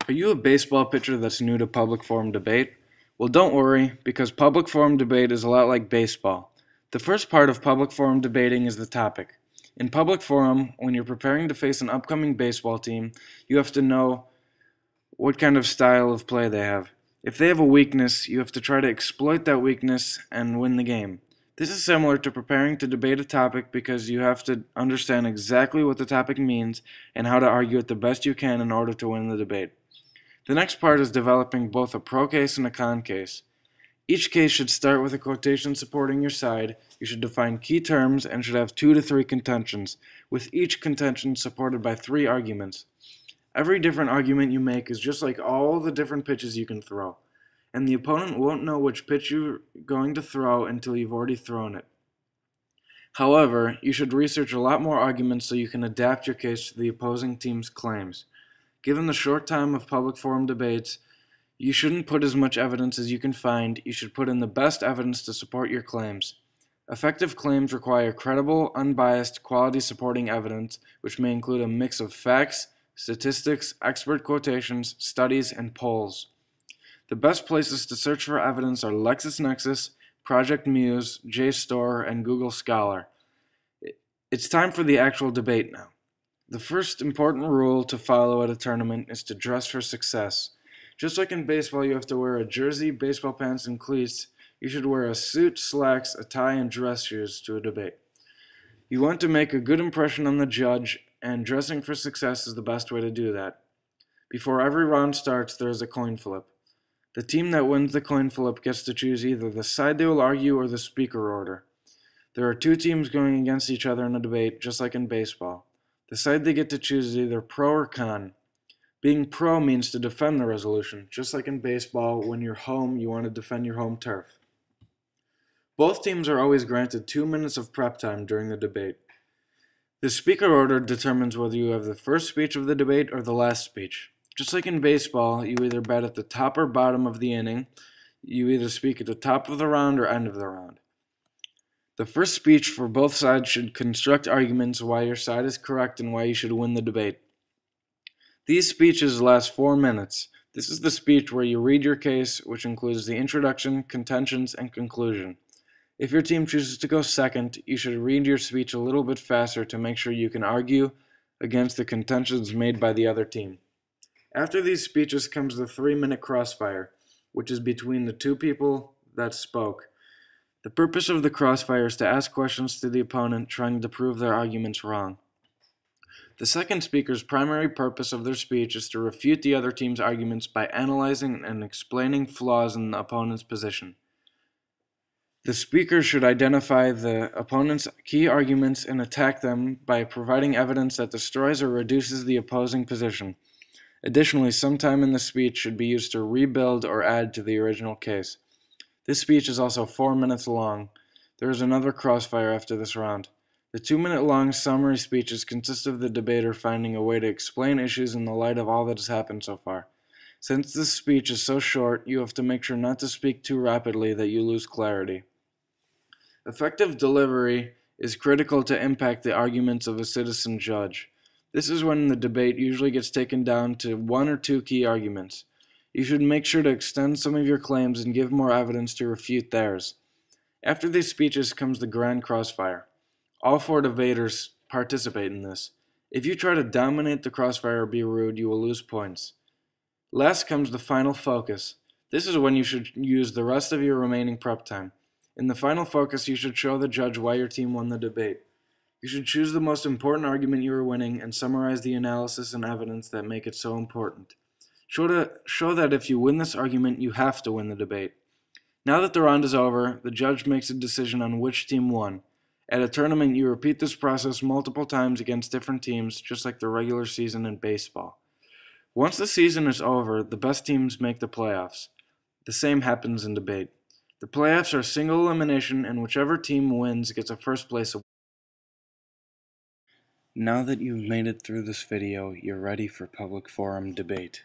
Are you a baseball pitcher that's new to public forum debate? Well, don't worry, because public forum debate is a lot like baseball. The first part of public forum debating is the topic. In public forum, when you're preparing to face an upcoming baseball team, you have to know what kind of style of play they have. If they have a weakness, you have to try to exploit that weakness and win the game. This is similar to preparing to debate a topic because you have to understand exactly what the topic means and how to argue it the best you can in order to win the debate. The next part is developing both a pro case and a con case. Each case should start with a quotation supporting your side. You should define key terms and should have 2 to 3 contentions, with each contention supported by 3 arguments. Every different argument you make is just like all the different pitches you can throw, and the opponent won't know which pitch you're going to throw until you've already thrown it. However, you should research a lot more arguments so you can adapt your case to the opposing team's claims. Given the short time of public forum debates, you shouldn't put as much evidence as you can find. You should put in the best evidence to support your claims. Effective claims require credible, unbiased, quality supporting evidence, which may include a mix of facts, statistics, expert quotations, studies, and polls. The best places to search for evidence are LexisNexis, Project Muse, JSTOR, and Google Scholar. It's time for the actual debate now. The first important rule to follow at a tournament is to dress for success. Just like in baseball, you have to wear a jersey, baseball pants, and cleats. You should wear a suit, slacks, a tie, and dress shoes to a debate. You want to make a good impression on the judge, and dressing for success is the best way to do that. Before every round starts, there is a coin flip. The team that wins the coin flip gets to choose either the side they will argue or the speaker order. There are 2 teams going against each other in a debate, just like in baseball. The side they get to choose is either pro or con. Being pro means to defend the resolution. Just like in baseball, when you're home, you want to defend your home turf. Both teams are always granted 2 minutes of prep time during the debate. The speaker order determines whether you have the first speech of the debate or the last speech. Just like in baseball, you either bat at the top or bottom of the inning. You either speak at the top of the round or end of the round. The first speech for both sides should construct arguments why your side is correct and why you should win the debate. These speeches last 4 minutes. This is the speech where you read your case, which includes the introduction, contentions, and conclusion. If your team chooses to go second, you should read your speech a little bit faster to make sure you can argue against the contentions made by the other team. After these speeches comes the 3-minute crossfire, which is between the 2 people that spoke. The purpose of the crossfire is to ask questions to the opponent, trying to prove their arguments wrong. The second speaker's primary purpose of their speech is to refute the other team's arguments by analyzing and explaining flaws in the opponent's position. The speaker should identify the opponent's key arguments and attack them by providing evidence that destroys or reduces the opposing position. Additionally, some time in the speech should be used to rebuild or add to the original case. This speech is also 4 minutes long. There is another crossfire after this round. The 2-minute-long summary speeches consist of the debater finding a way to explain issues in the light of all that has happened so far. Since this speech is so short, you have to make sure not to speak too rapidly that you lose clarity. Effective delivery is critical to impact the arguments of a citizen judge. This is when the debate usually gets taken down to 1 or 2 key arguments. You should make sure to extend some of your claims and give more evidence to refute theirs. After these speeches comes the grand crossfire. All 4 debaters participate in this. If you try to dominate the crossfire or be rude, you will lose points. Last comes the final focus. This is when you should use the rest of your remaining prep time. In the final focus, you should show the judge why your team won the debate. You should choose the most important argument you are winning and summarize the analysis and evidence that make it so important. Show that if you win this argument, you have to win the debate. Now that the round is over, the judge makes a decision on which team won. At a tournament, you repeat this process multiple times against different teams, just like the regular season in baseball. Once the season is over, the best teams make the playoffs. The same happens in debate. The playoffs are single elimination, and whichever team wins gets a first place award. Now that you've made it through this video, you're ready for public forum debate.